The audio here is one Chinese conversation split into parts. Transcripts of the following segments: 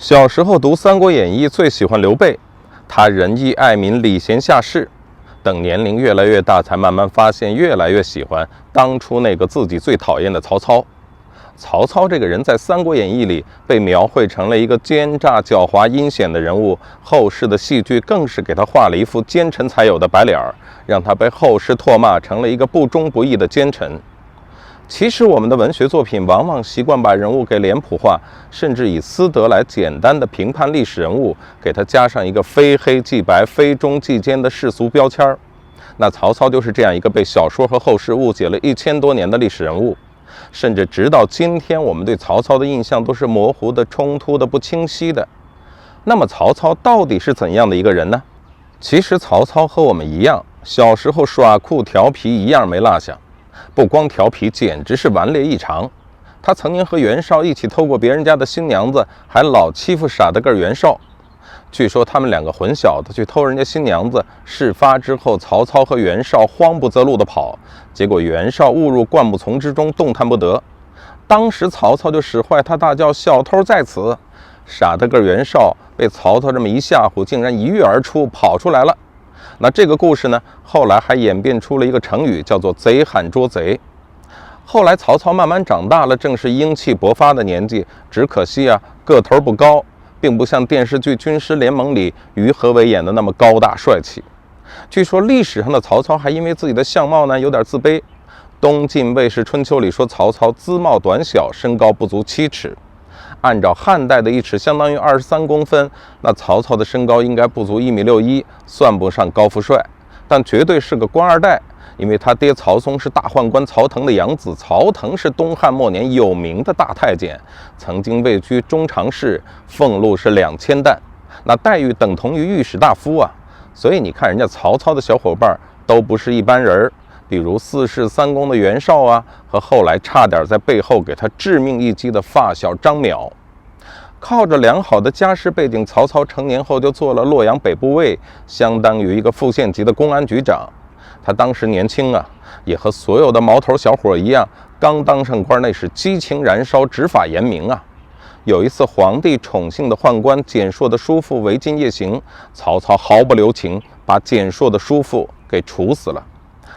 小时候读《三国演义》，最喜欢刘备，他仁义爱民，礼贤下士。等年龄越来越大，才慢慢发现，越来越喜欢当初那个自己最讨厌的曹操。曹操这个人在《三国演义》里被描绘成了一个奸诈、狡猾、阴险的人物，后世的戏剧更是给他画了一副奸臣才有的白脸儿，让他被后世唾骂成了一个不忠不义的奸臣。其实我们的文学作品往往习惯把人物给脸谱化，甚至以私德来简单的评判历史人物，给他加上一个非黑即白、非忠即奸的世俗标签。那曹操就是这样一个被小说和后世误解了1000多年的历史人物，甚至直到今天，我们对曹操的印象都是模糊的、冲突的、不清晰的。那么曹操到底是怎样的一个人呢？其实曹操和我们一样，小时候耍酷调皮一样没落下。不光调皮，简直是顽劣异常。他曾经和袁绍一起偷过别人家的新娘子，还老欺负傻得个袁绍。据说他们两个混小子去偷人家新娘子，事发之后，曹操和袁绍慌不择路地跑，结果袁绍误入灌木丛之中，动弹不得。当时曹操就使坏，他大叫：“小偷在此！”傻得个袁绍被曹操这么一吓唬，竟然一跃而出，跑出来了。那这个故事呢，后来还演变出了一个成语，叫做贼喊捉贼。后来曹操慢慢长大了，正是英气勃发的年纪，只可惜个头不高，并不像电视剧《军师联盟》里于和伟演的那么高大帅气。据说历史上的曹操还因为自己的相貌呢有点自卑。东晋魏氏春秋里说曹操姿貌短小，身高不足7尺。按照汉代的1尺相当于23公分，那曹操的身高应该不足1.61米，算不上高富帅，但绝对是个官二代，因为他爹曹嵩是大宦官曹腾的养子，曹腾是东汉末年有名的大太监，曾经位居中常侍，俸禄是2000担，那待遇等同于御史大夫啊。所以你看人家曹操的小伙伴都不是一般人，比如4世3公的袁绍和后来差点在背后给他致命一击的发小张邈。靠着良好的家世背景，曹操成年后就做了洛阳北部尉，相当于一个副县级的公安局长。他当时年轻也和所有的毛头小伙一样，刚当上官那是激情燃烧，执法严明有一次皇帝宠幸的宦官蹇硕的叔父违禁夜行，曹操毫不留情，把蹇硕的叔父给处死了。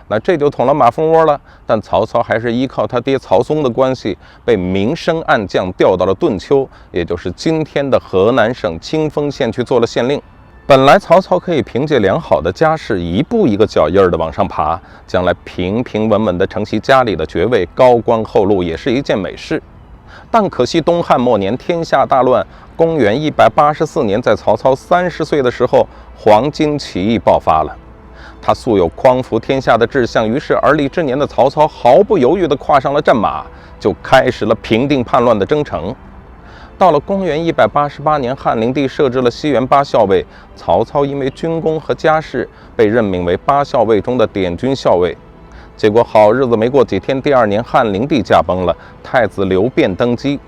那这就捅了马蜂窝了，但曹操还是依靠他爹曹嵩的关系，被明升暗降，调到了顿丘，也就是今天的河南省清丰县去做了县令。本来曹操可以凭借良好的家世，一步一个脚印的往上爬，将来平平稳稳的承袭家里的爵位，高官厚禄也是一件美事。但可惜东汉末年天下大乱，公元184年，在曹操30岁的时候，黄巾起义爆发了。他素有匡扶天下的志向，于是而立之年的曹操毫不犹豫地跨上了战马，就开始了平定叛乱的征程。到了公元188年，汉灵帝设置了西园8校尉，曹操因为军功和家世被任命为8校尉中的典军校尉。结果好日子没过几天，第2年汉灵帝驾崩了，太子刘辩登基。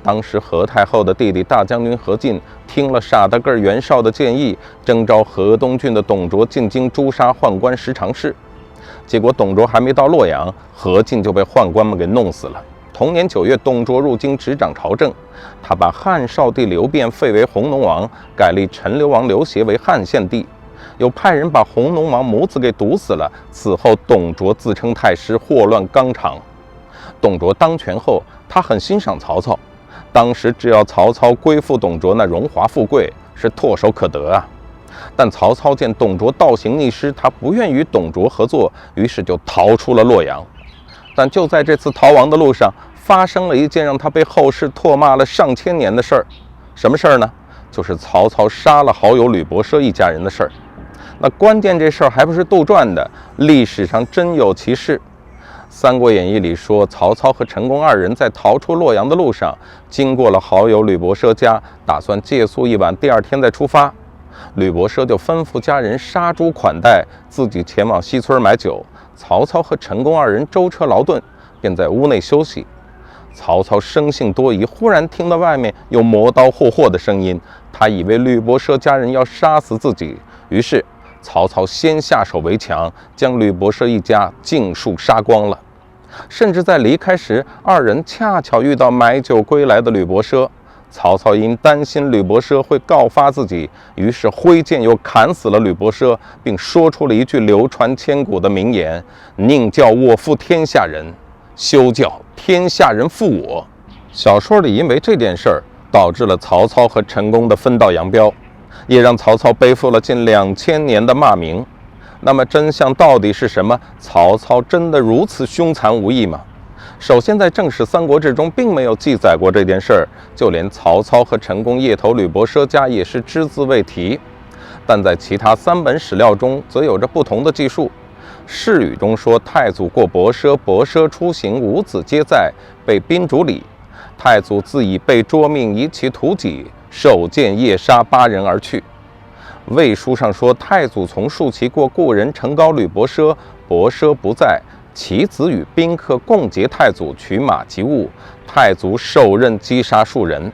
当时何太后的弟弟大将军何进听了傻得个袁绍的建议，征召河东郡的董卓进京诛杀宦官十常侍。结果董卓还没到洛阳，何进就被宦官们给弄死了。同年9月，董卓入京执掌朝政，他把汉少帝刘辩废为弘农王，改立陈留王刘协为汉献帝，又派人把弘农王母子给毒死了。此后董卓自称太师，祸乱纲常。董卓当权后，他很欣赏曹操，当时只要曹操归附董卓，那荣华富贵是唾手可得但曹操见董卓倒行逆施，他不愿与董卓合作，于是就逃出了洛阳。但就在这次逃亡的路上，发生了一件让他被后世唾骂了上千年的事儿。什么事儿呢？就是曹操杀了好友吕伯奢一家人的事儿。那关键这事儿还不是杜撰的，历史上真有其事。《三国演义》里说，曹操和陈宫2人在逃出洛阳的路上，经过了好友吕伯奢家，打算借宿一晚，第2天再出发。吕伯奢就吩咐家人杀猪款待，自己前往西村买酒。曹操和陈宫2人舟车劳顿，便在屋内休息。曹操生性多疑，忽然听到外面有磨刀霍霍的声音，他以为吕伯奢家人要杀死自己，于是曹操先下手为强，将吕伯奢一家尽数杀光了。甚至在离开时，2人恰巧遇到买酒归来的吕伯奢。曹操因担心吕伯奢会告发自己，于是挥剑又砍死了吕伯奢，并说出了一句流传千古的名言：宁叫我负天下人，休叫天下人负我。小说里因为这件事儿导致了曹操和陈宫的分道扬镳，也让曹操背负了近2000年的骂名。那么真相到底是什么？曹操真的如此凶残无义吗？首先，在正史《三国志》中并没有记载过这件事儿，就连曹操和陈宫夜投吕伯奢家也是只字未提。但在其他3本史料中，则有着不同的记述。《誓语》中说，太祖过伯奢，伯奢出行，五子皆在，被宾主礼。太祖自以被捉命，以其图己，手剑夜杀8人而去。魏书上说，太祖从树骑过故人陈高吕伯奢，伯奢不在，其子与宾客共劫太祖，取马及物，太祖手刃击杀数人。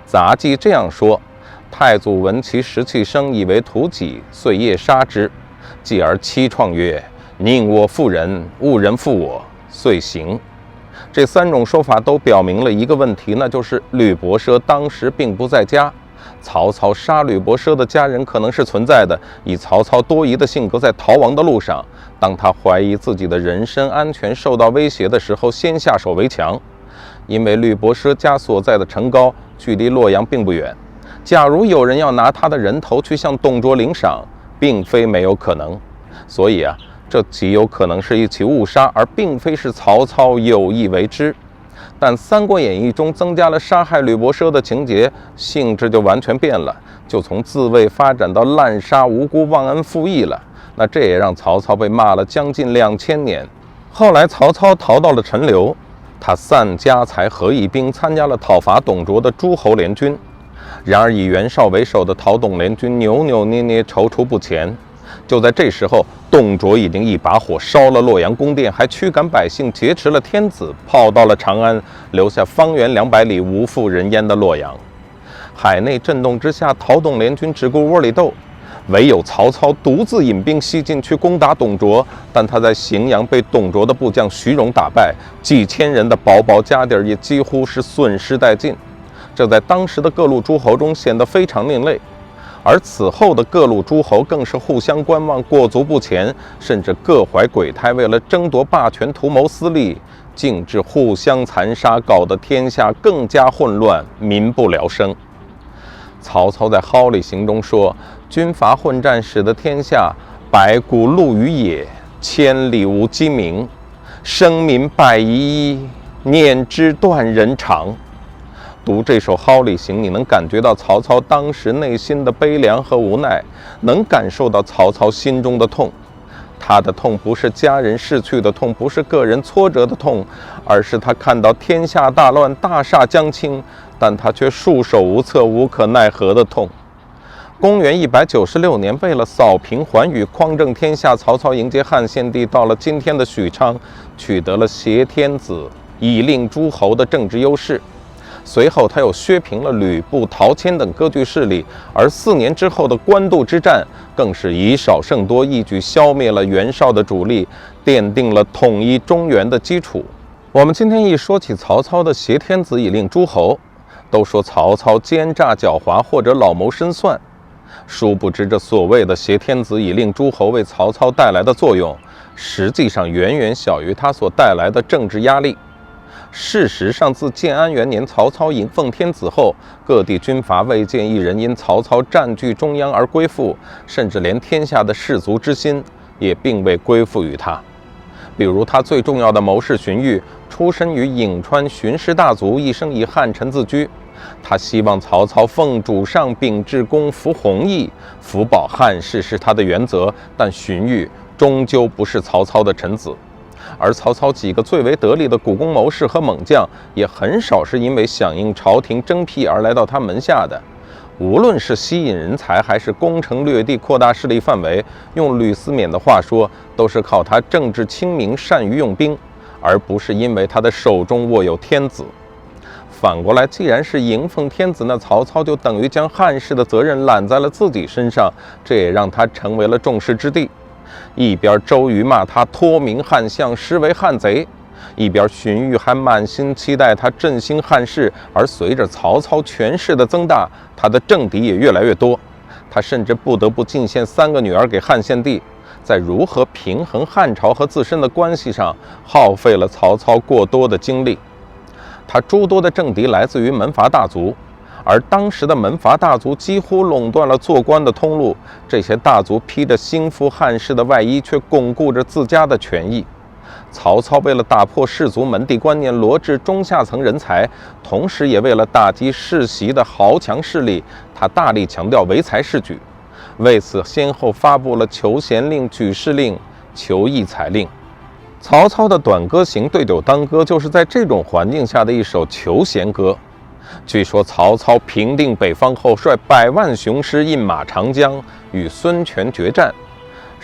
杂记这样说：太祖闻其食气声，以为图己，遂夜杀之。继而七创曰：宁我负人，勿人负我，遂行。这3种说法都表明了一个问题，那就是吕伯奢当时并不在家。曹操杀吕伯奢的家人可能是存在的，以曹操多疑的性格，在逃亡的路上，当他怀疑自己的人身安全受到威胁的时候，先下手为强。因为吕伯奢家所在的陈高距离洛阳并不远，假如有人要拿他的人头去向董卓领赏，并非没有可能。所以这极有可能是一起误杀，而并非是曹操有意为之。但《三国演义》中增加了杀害吕伯奢的情节，性质就完全变了，就从自卫发展到滥杀无辜、忘恩负义了。那这也让曹操被骂了将近2000年。后来曹操逃到了陈留，他散家财合义兵，参加了讨伐董卓的诸侯联军。然而以袁绍为首的讨董联军扭扭捏捏，踌躇不前。就在这时候，董卓已经一把火烧了洛阳宫殿，还驱赶百姓，劫持了天子，跑到了长安，留下方圆200里无复人烟的洛阳。海内震动之下，讨董联军只顾窝里斗，唯有曹操独自引兵西进去攻打董卓。但他在荥阳被董卓的部将徐荣打败，几千人的薄薄家底也几乎是损失殆尽。这在当时的各路诸侯中显得非常另类。而此后的各路诸侯更是互相观望，过足不前，甚至各怀鬼胎，为了争夺霸权图谋私利，竟至互相残杀，搞得天下更加混乱，民不聊生。曹操在《蒿里行》中说：军阀混战，使得天下百谷露于野，千里无鸡鸣，生民百遗，念之断人肠。读这首《蒿里行》，你能感觉到曹操当时内心的悲凉和无奈，能感受到曹操心中的痛。他的痛不是家人逝去的痛，不是个人挫折的痛，而是他看到天下大乱，大厦将倾，但他却束手无策，无可奈何的痛。公元196年，为了扫平寰宇，匡正天下，曹操迎接汉献帝，到了今天的许昌，取得了挟天子以令诸侯的政治优势。随后他又削平了吕布、陶谦等割据势力，而4年之后的官渡之战更是以少胜多，一举消灭了袁绍的主力，奠定了统一中原的基础。我们今天一说起曹操的挟天子以令诸侯，都说曹操奸诈狡猾或者老谋深算，殊不知这所谓的挟天子以令诸侯为曹操带来的作用，实际上远远小于他所带来的政治压力。事实上，自建安元年曹操迎奉天子后，各地军阀未见一人因曹操占据中央而归附，甚至连天下的士卒之心也并未归附于他。比如他最重要的谋士荀彧，出身于颍川荀氏大族，一生以汉臣自居。他希望曹操奉主上，秉至公，服弘毅，福保汉室是他的原则，但荀彧终究不是曹操的臣子。而曹操几个最为得力的古公谋士和猛将，也很少是因为响应朝廷征辟而来到他门下的。无论是吸引人才，还是攻城略地、扩大势力范围，用吕思勉的话说，都是靠他政治清明、善于用兵，而不是因为他的手中握有天子。反过来，既然是迎奉天子，那曹操就等于将汉室的责任揽在了自己身上，这也让他成为了众矢之的。一边周瑜骂他脱名汉相，实为汉贼，一边荀彧还满心期待他振兴汉室，而随着曹操权势的增大，他的政敌也越来越多。他甚至不得不进献3个女儿给汉献帝，在如何平衡汉朝和自身的关系上，耗费了曹操过多的精力。他诸多的政敌来自于门阀大族，而当时的门阀大族几乎垄断了做官的通路，这些大族披着兴复汉室的外衣，却巩固着自家的权益。曹操为了打破氏族门第观念，罗致中下层人才，同时也为了打击世袭的豪强势力，他大力强调唯才是举。为此，先后发布了求贤令、举事令、求异才令。曹操的短歌行对酒当歌，就是在这种环境下的一首求贤歌。据说曹操平定北方后，率100万雄师饮马长江，与孙权决战。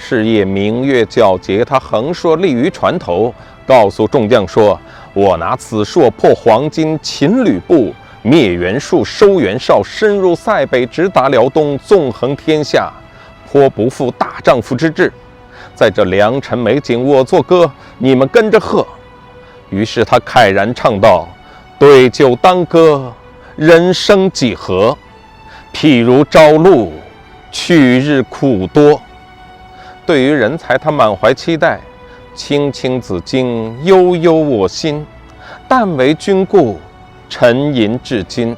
事业明月皎洁，他横槊立于船头，告诉众将说：“我拿此槊破黄巾，擒吕布，灭袁术，收袁绍，深入塞北，直达辽东，纵横天下，颇不负大丈夫之志。在这良辰美景，我作歌，你们跟着和。”于是他慨然唱道：“对酒当歌，人生几何？譬如朝露，去日苦多。”对于人才，他满怀期待。青青子衿，悠悠我心。但为君故，沉吟至今。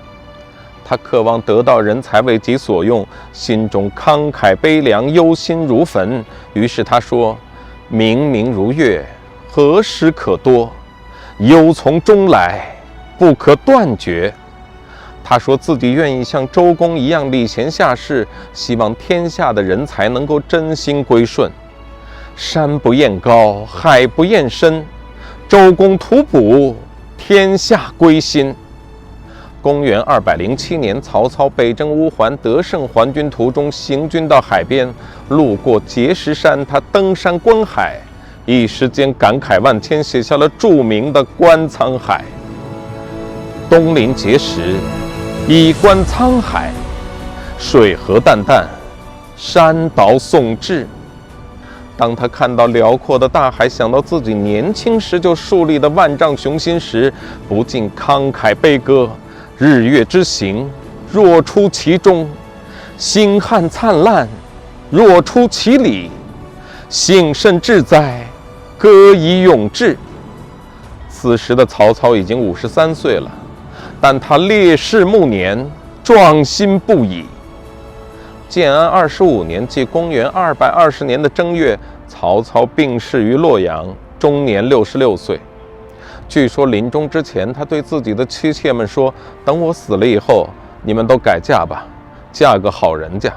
他渴望得到人才为己所用，心中慷慨悲凉，忧心如焚。于是他说：“明明如月，何时可多？忧从中来，不可断绝。”他说自己愿意像周公一样礼贤下士，希望天下的人才能够真心归顺。山不厌高，海不厌深，周公吐哺，天下归心。公元207年，曹操北征乌桓，得胜还军途中，行军到海边，路过碣石山，他登山观海，一时间感慨万千，写下了著名的《观沧海》。东临碣石，以观沧海，水何澹澹，山岛竦峙。当他看到辽阔的大海，想到自己年轻时就树立的万丈雄心时，不禁慷慨悲歌：“日月之行，若出其中；星汉灿烂，若出其里。幸甚至哉，歌以咏志。”此时的曹操已经53岁了，但他烈士暮年，壮心不已。建安25年，即公元220年的正月，曹操病逝于洛阳，终年66岁。据说临终之前，他对自己的妻妾们说：“等我死了以后，你们都改嫁吧，嫁个好人家。”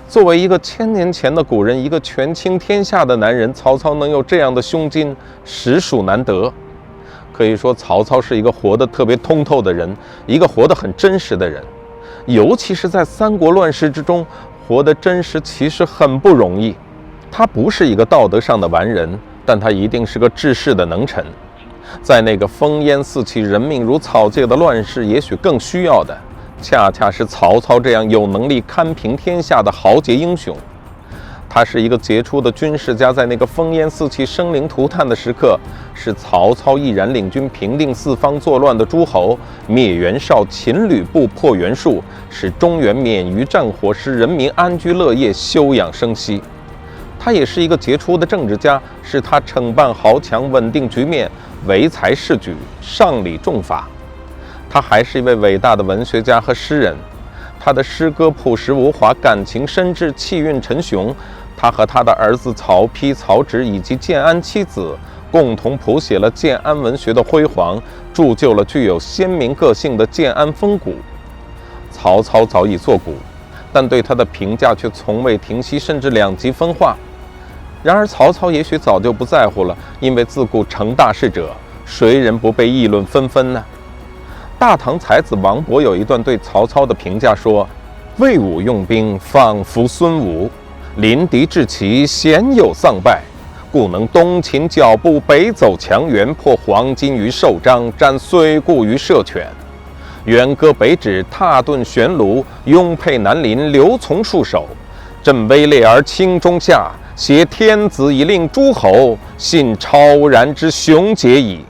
作为一个1000年前的古人，一个权倾天下的男人，曹操能有这样的胸襟，实属难得。可以说，曹操是一个活得特别通透的人，一个活得很真实的人。尤其是在三国乱世之中，活得真实其实很不容易。他不是一个道德上的完人，但他一定是个治世的能臣。在那个烽烟四起、人命如草芥的乱世，也许更需要的，恰恰是曹操这样有能力堪平天下的豪杰英雄。他是一个杰出的军事家，在那个烽烟四起、生灵涂炭的时刻，是曹操毅然领军平定四方作乱的诸侯，灭袁绍、擒吕布、破袁术，使中原免于战火，使人民安居乐业、休养生息。他也是一个杰出的政治家，是他惩办豪强、稳定局面、唯才是举、上礼重法。他还是一位伟大的文学家和诗人，他的诗歌朴实无华，感情深挚，气韵沉雄。他和他的儿子曹丕、曹植以及建安七子共同谱写了建安文学的辉煌，铸就了具有鲜明个性的建安风骨。曹操早已作古，但对他的评价却从未停息，甚至两极分化。然而曹操也许早就不在乎了，因为自古成大事者，谁人不被议论纷纷呢？大唐才子王勃有一段对曹操的评价说：“魏武用兵，仿佛孙吴；临敌制其鲜有丧败，故能东擒脚步，北走强援，破黄巾于寿章，斩睢固于射犬。远割北指，踏顿悬庐，拥沛南临，刘从戍守。振威烈而轻中下，挟天子以令诸侯，信超然之雄杰矣。”